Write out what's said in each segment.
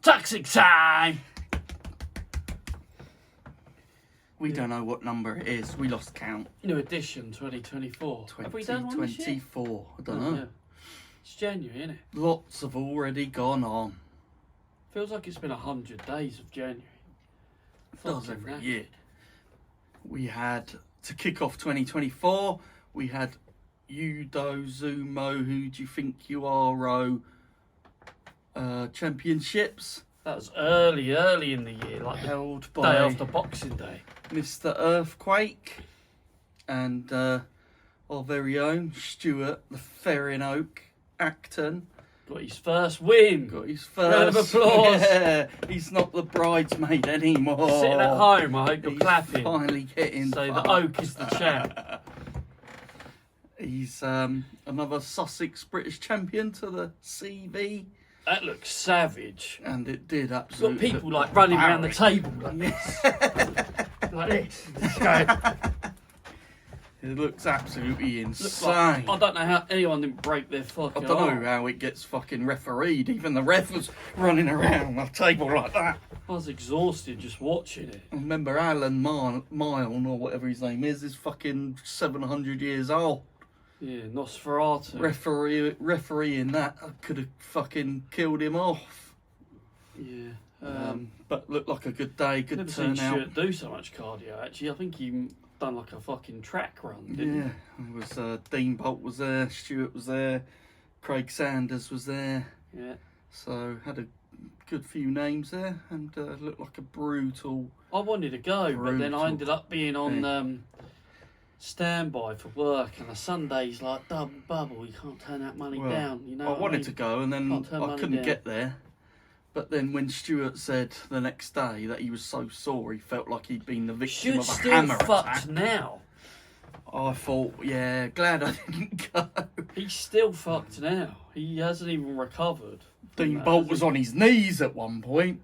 Toxic time! We don't know what number it is. We lost count. New edition 2024. Have we done one this year? 2024. I don't know. Yeah. It's January, isn't it? Lots have already gone on. Feels like it's been 100 days of January. It does Fucking every knackered. year. We had, to kick off 2024, we had Judo Zumo, Who Do You Think You Are, championships. That was early in the year, like held the by day after Boxing Day. Mr. Earthquake and our very own Stuart the Ferrin Oak Acton. Got his first win. Got his first. Round of applause. Yeah, he's not the bridesmaid anymore. Sitting at home, I hope you're He's clapping. finally getting So the fucked. Oak is the champ. He's another Sussex British champion to the CV. That looks savage. And it did Got absolutely. people like running around the table like this. Like this. Just going, It looks absolutely looks insane. like, I don't know how anyone didn't break their fucking I don't arm. know how it gets fucking refereed. Even the ref was running around the table like that. I was exhausted just watching it. I remember Alan Milne, or whatever his name is fucking 700 years old. Yeah, Nosferatu. Refereeing that, I could have fucking killed him off. Yeah. But looked like a good day, good Never seen turnout. Stuart do so much cardio, actually. I think he done like a fucking track run, didn't Yeah, it was Dean Bolt was there, Stuart was there, Craig Sanders was there. he? Yeah. So had a good few names there, and looked like a brutal. I wanted to go, but then I Brutal. ended up being on standby for work, and a Sunday's like double bubble. You can't turn that money Well, down. You know. I what wanted mean? to go, and then Can't turn I money couldn't down. get there. But then when Stuart said the next day that he was so sore, he felt like he'd been the victim Stuart's of a still hammer fucked attack. now. I thought, yeah, glad I didn't go. He's still fucked now. He hasn't even recovered. from Dean that, Bolt has was he? on his knees at one point.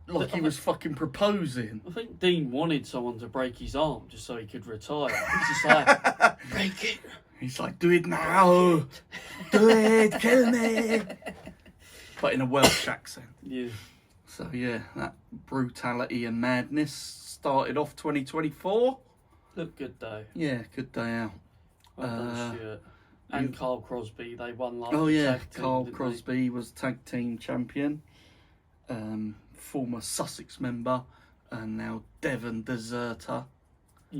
Like he was fucking proposing. I think Dean wanted someone to break his arm just so he could retire. He's just like, break it. He's like, do it now. Do it, kill me. But in a Welsh accent. Yeah. So yeah, that brutality and madness started off 2024. Looked good though. Yeah, good day out. Well done, Stuart. And Carl Crosby, they won like Oh the yeah, tag team, Carl didn't Crosby was tag team champion. Former Sussex member and now Devon deserter. they?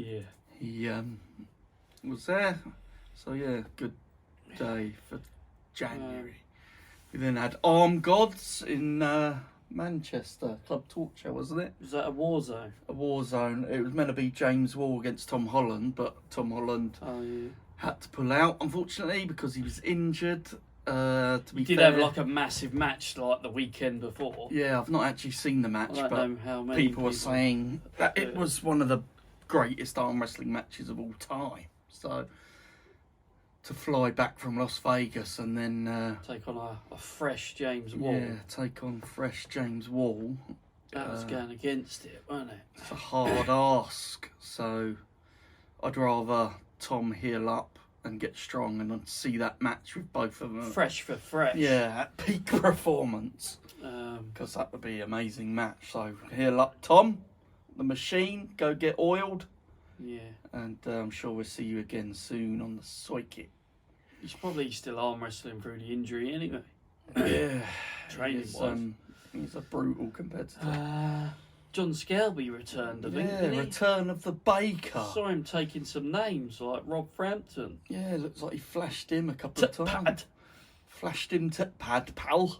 Yeah. He was there. So yeah, good day for January. We then had Arm Gods in Manchester, Club Torture, wasn't it? Was that a war zone? A war zone. It was meant to be James Wall against Tom Holland, but Tom Holland Oh yeah. had to pull out, unfortunately, because he was injured. To be He did fair, have like a massive match like the weekend before. yeah, I've not actually seen the match, I don't but know how many people were saying that it was one of the greatest arm wrestling matches of all time. So to fly back from Las Vegas and then take on a fresh James Wall. yeah, take on fresh James Wall, That was going against it, wasn't it? it's a hard ask. So I'd rather Tom heal up and get strong and I'd see that match with both of them. Fresh for fresh. Yeah, at peak performance. Because that would be an amazing match. So heal up, Tom, the machine, go get oiled. Yeah. And I'm sure we'll see you again soon on the circuit. He's probably still arm wrestling through the injury anyway. Yeah. Training-wise. He's a brutal competitor. John Scalby returned, I think, Yeah, didn't he? return of the Baker. Saw him taking some names like Rob Frampton. Yeah, looks like he flashed him a couple of times. Pad. Flashed him to pad, pal.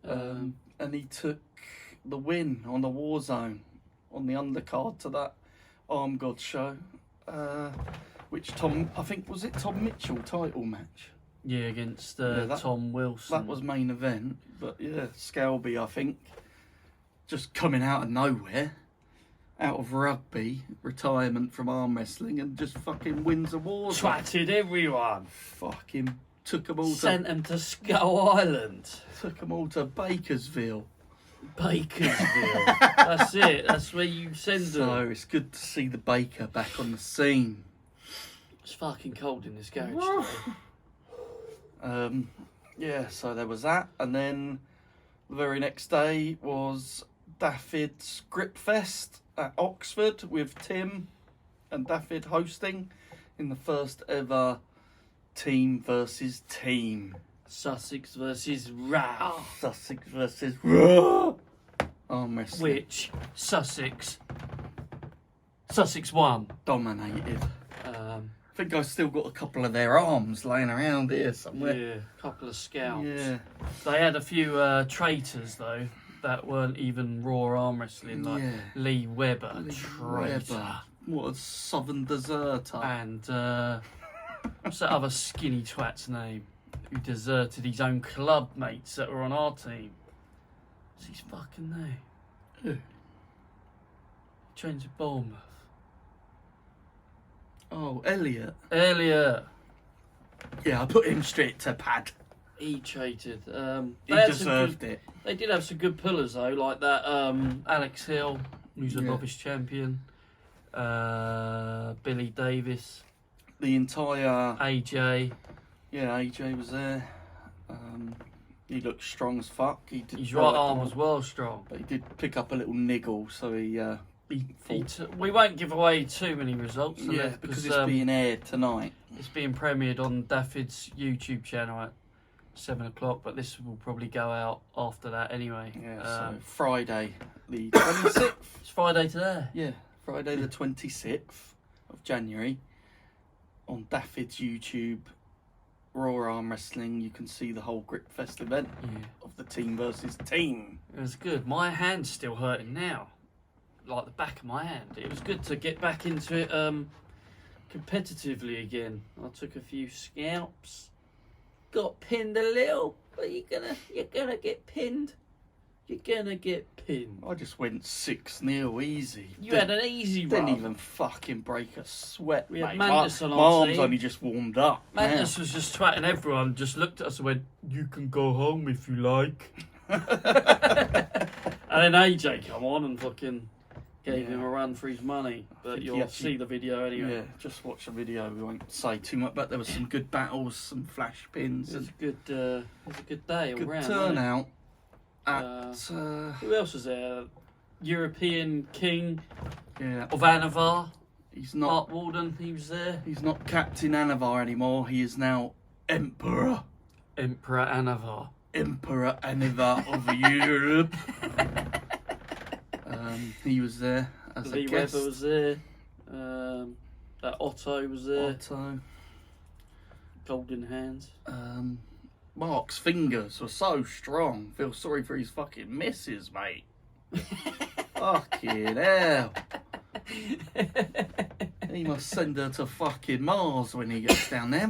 And he took the win on the War Zone on the undercard to that Arm God show. Which I think, was it Tom Mitchell title match? Yeah, against that- Tom Wilson. That was main event. But yeah, Scalby, I think, just coming out of nowhere, out of rugby, retirement from arm wrestling, and just fucking wins a war. Twatted everyone. Fucking took them all Sent him to Skull Island. to Bakersville. Bakersville. That's it. That's where you send them. So it's good to see the Baker back on the scene. It's fucking cold in this garage today. Yeah, so there was that, and then The very next day was Daffod's Grip Fest at Oxford with Tim and Daffod hosting in the first ever team versus team. Sussex versus Raw. Sussex versus Raw. Arm wrestling. Which Sussex won. Dominated. I think I've still got a couple of their arms laying around here somewhere. Yeah, a couple of scalps. Yeah. They had a few traitors though that weren't even Raw arm wrestling, like Lee Webber, traitor. Webber. What a southern deserter. And what's that other skinny twat's name who deserted his own club mates that were on our team? What's his fucking name? Who? He trains at Bournemouth. Oh, Elliot. Elliot. Yeah, I put him straight to pad. He traited. He deserved it. They did have some good pullers though, like that Alex Hill, who's a novice champion. Billy Davis. The entire AJ. Yeah, AJ was there. He looked strong as fuck. His right arm was well strong. But he did pick up a little niggle, so he we won't give away too many results. Yeah, because it's being aired tonight. It's being premiered on Daffod's YouTube channel at 7 o'clock, but this will probably go out after that anyway. Yeah, so Friday the 26th. It's Friday today. Yeah, Friday the 26th of January on Daffod's YouTube. Raw Arm Wrestling, you can see the whole Grip Fest event of the team versus team. It was good. My hand's still hurting now, like the back of my hand. It was good to get back into it competitively again. I took a few scalps, got pinned a little, but you're gonna get pinned. You're gonna get pinned. I just went 6-0 easy. You had an easy run. Didn't even fucking break a sweat, We had mate. Mantis on my our arms team. only just warmed up. Mantis was just twatting everyone, just looked at us and went, "You can go home if you like." And then AJ come on and fucking gave him a run for his money. But you'll see the video anyway. Yeah, just watch the video. We won't say too much, but there was some good battles, some flash pins. It was a good day all good round. turnout. Who else was there? European King of Anavar. He's not Mark Walden, he was there. He's not Captain Anavar anymore. He is now Emperor. Emperor Anavar. Emperor Anavar of Europe. He was there as Lee a guest. Webber was there. That Otto was there. Otto. Golden Hands. Mark's fingers were so strong. Feel sorry for his fucking missus, mate. Fucking hell. He must send her to fucking Mars when he gets down there.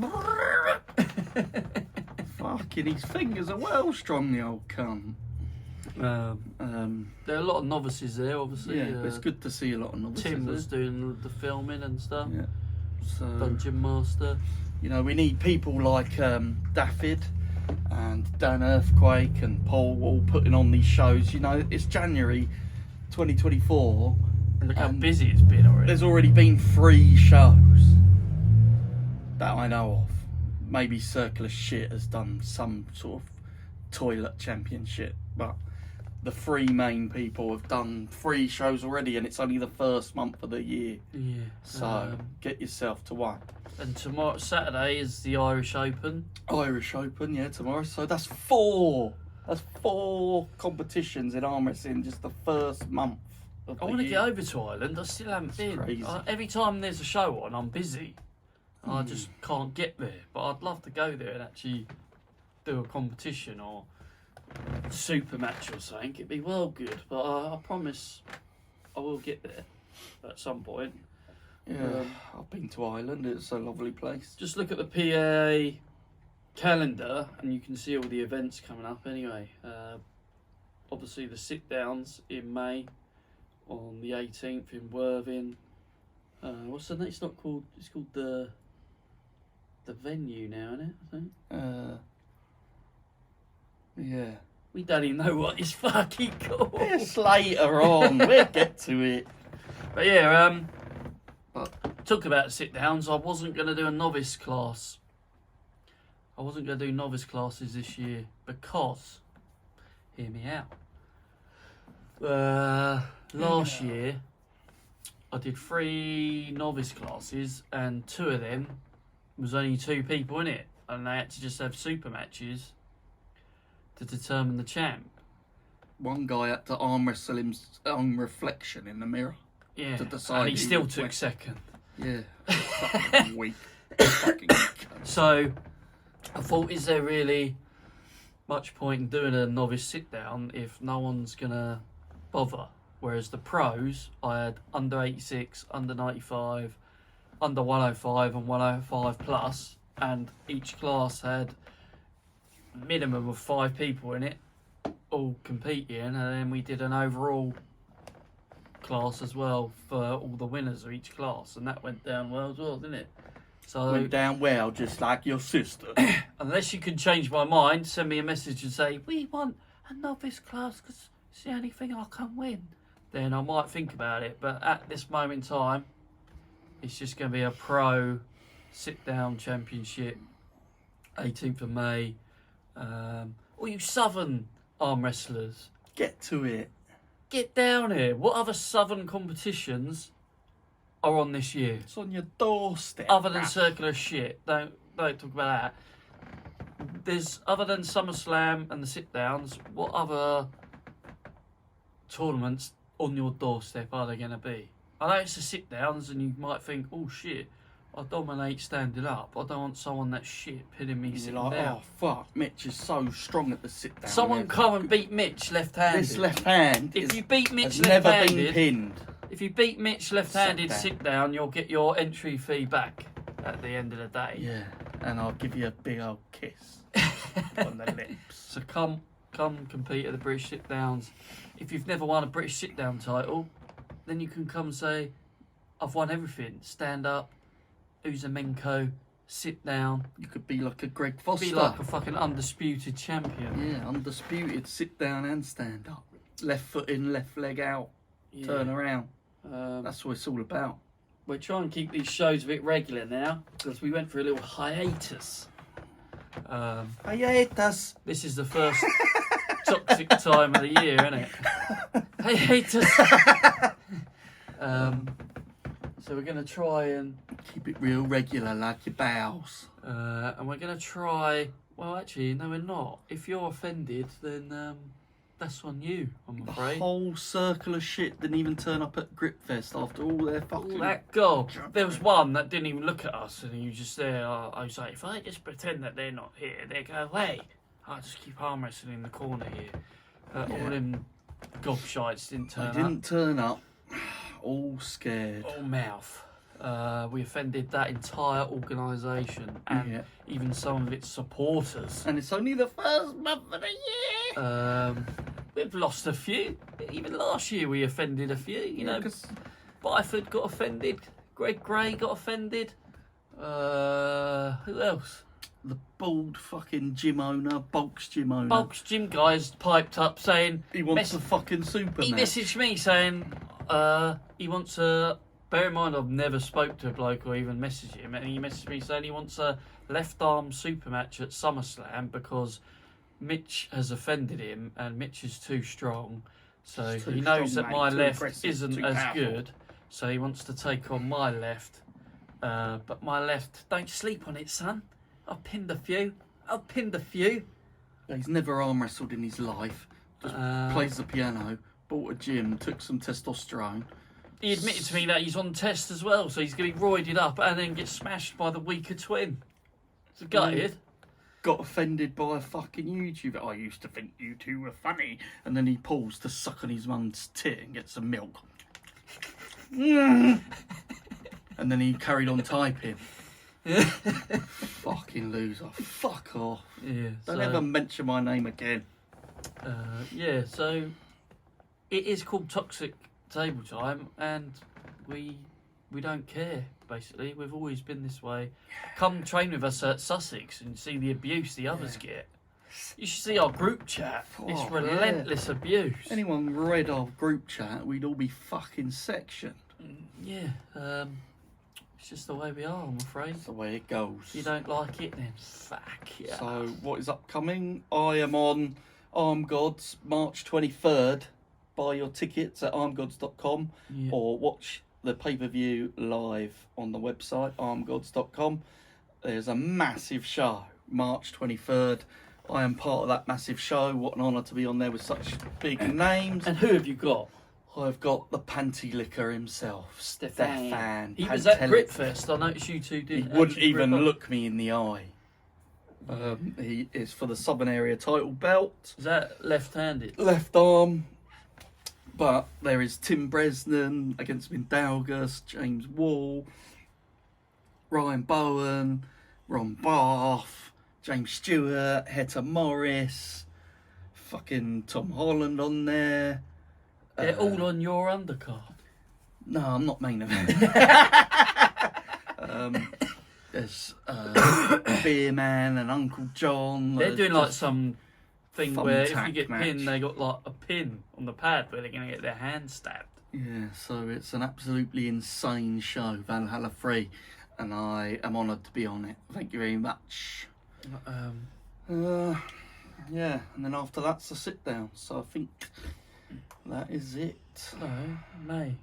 Fucking his fingers are well strong, the old cunt. There are a lot of novices there, obviously. Yeah, but it's good to see a lot of novices. Tim was doing the filming and stuff. Yeah. So, Dungeon Master. You know, we need people like Daffod and Dan Earthquake and Paul all putting on these shows. You know, it's January 2024. And look how busy it's been already. There's already been 3 shows that I know of. Maybe Circular Shit has done some sort of toilet championship, but the 3 main people have done 3 shows already, and it's only the first month of the year. Yeah. So get yourself to one. And tomorrow, Saturday, is the Irish Open. Irish Open, yeah, tomorrow. So that's 4. That's 4 competitions in arm wrestling just the first month of the I want to year. get over to Ireland. I still haven't been. Crazy. Every time there's a show on, I'm busy. I just can't get there. But I'd love to go there and actually do a competition or a super match or something. It'd be well good. But I promise I will get there at some point. Yeah, I've been to Ireland. It's a lovely place. Just look at the PA calendar and you can see all the events coming up anyway. Obviously the sit-downs in May on the 18th in Worthing. What's the name? It's not called... It's called the venue now, isn't it? I think. Yeah. We don't even know what it's fucking called. It's later on. We'll get to it. But yeah, talk about sit-downs. I wasn't going to do a novice class. I wasn't going to do novice classes this year because hear me out. Last year, I did 3 novice classes, and 2 of them was only 2 people in it, and they had to just have super matches to determine the champ. One guy had to arm wrestle his own reflection in the mirror. Yeah, To decide and he who still would took win. second. Yeah. Fucking weak. Fucking cunt. So I thought, is there really much point in doing a novice sit down if no one's gonna bother? Whereas the pros, I had under 86, under 95, under 105 and 105 plus, and each class had a minimum of 5 people in it, all competing, and then we did an overall class as well for all the winners of each class, and that went down well as well, didn't it? So Went down well, just like your sister. unless you can change my mind, send me a message and say, we want a novice class because it's the only thing I can win, then I might think about it. But at this moment in time, it's just going to be a pro sit-down championship, 18th of May. All you southern arm wrestlers, Get to it. get down here. What other southern competitions are on this year? It's on your doorstep. Other than bruv. circular shit. Don't talk about that. There's, other than SummerSlam and the sit-downs, what other tournaments on your doorstep are they going to be? I know it's the sit-downs, and you might think, oh shit, I dominate standing up. I don't want someone that's shit pinning me You're sitting like, down. oh fuck, Mitch is so strong at the sit down. Someone come and beat Mitch left-handed. This left hand If you beat Mitch has never been left-handed, pinned. if you beat Mitch left-handed Sit sit down, you'll get your entry fee back at the end of the day. Yeah, and I'll give you a big old kiss on the lips. So come compete at the British sit downs. If you've never won a British sit down title, then you can come and say, I've won everything. Stand up, Uzumenko, sit down, You could be like a Greg Foster. be like a fucking undisputed champion. Yeah, undisputed, sit down and stand up. Left foot in, left leg out, Yeah. turn around. Um, That's what it's all about. we're trying to keep these shows a bit regular now because we went for a little hiatus. Hiatus. This is the first toxic time of the year, isn't it? Hiatus. So we're going to try and Keep it real regular like your bowels. we're going to try. Well, actually, no, we're not. If you're offended, then that's on you, I'm The afraid. whole circle of shit didn't even turn up at Gripfest after all their fucking... All that gob. There was one that didn't even look at us, and he was just there. I was like, if I just pretend that they're not here, they go, hey, I'll just keep arm wrestling in the corner here. All them gobshites didn't turn They didn't turn up. All scared. up. All mouth. We offended that entire organisation and Yeah. even some of its supporters. And it's only the first month of the year. We've lost a few. Even last year we offended a few. You know, 'cause Byford got offended. Greg Gray got offended. Who else? the bald fucking gym owner, Bulk's gym owner. Bulk's gym guys piped up saying He wants a fucking super he match. messaged me saying he wants a. Bear in mind, I've never spoke to a bloke or even messaged him, and he messaged me saying he wants a left arm super match at SummerSlam because Mitch has offended him, and Mitch is too strong. So He's too he knows strong, that mate, my too left aggressive, isn't too as powerful. good. So he wants to take on my left. But my left, don't sleep on it, son. I've pinned a few. He's never arm wrestled in his life. Just plays the piano, bought a gym, took some testosterone. He admitted to me that he's on test as well, so he's going to be roided up and then get smashed by the weaker twin. So gutted. Got offended by a fucking YouTuber. I used to think you two were funny. And then he paused to suck on his mum's tit and get some milk. And then he carried on typing. Fucking loser. Fuck off. Yeah. Don't so, ever mention my name again. yeah, so it is called Toxic Table Time, and we don't care, basically. We've always been this way. Come train with us at Sussex and see the abuse the others get. You should see our group chat. It's Oh, relentless abuse. Anyone read our group chat, we'd all be fucking sectioned. Yeah, it's just the way we are, I'm afraid. That's the way it goes. If you don't like it, then fuck yeah. So, what is upcoming? I am on Arm Gods, March 23rd. Buy your tickets at armgods.com or watch the pay-per-view live on the website, armgods.com. There's a massive show, March 23rd. I am part of that massive show. What an honour to be on there with such big names. And who have you got? I've got the panty licker himself, Stefan. He was at Gritfest. I noticed you two didn't. He wouldn't even look me in the eye. He is for the Southern Area title belt. Is that left-handed? Left arm. But there is Tim Bresnan against Mindaugas, James Wall, Ryan Bowen, Ron Barth, James Stewart, Hector Morris, fucking Tom Holland on there. They're all on your undercard. No, I'm not main event. There's Beer Man and Uncle John. They're doing like some thing where if you get match. pinned, they got like a pin on the pad where they're going to get their hand stabbed. Yeah, so it's an absolutely insane show, Valhalla 3, and I am honoured to be on it. Thank you very much. Yeah, and then after that's the sit down. So I think that is it. No, May.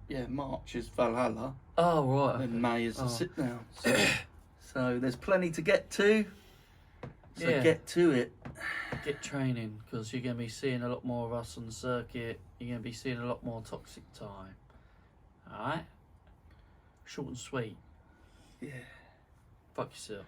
Yeah, March is Valhalla. Oh, right. And May is the sit down. So there's plenty to get to. So get to it. Get training, because you're going to be seeing a lot more of us on the circuit. You're going to be seeing a lot more Toxic Time. Alright? Short and sweet. Yeah. Fuck yourself.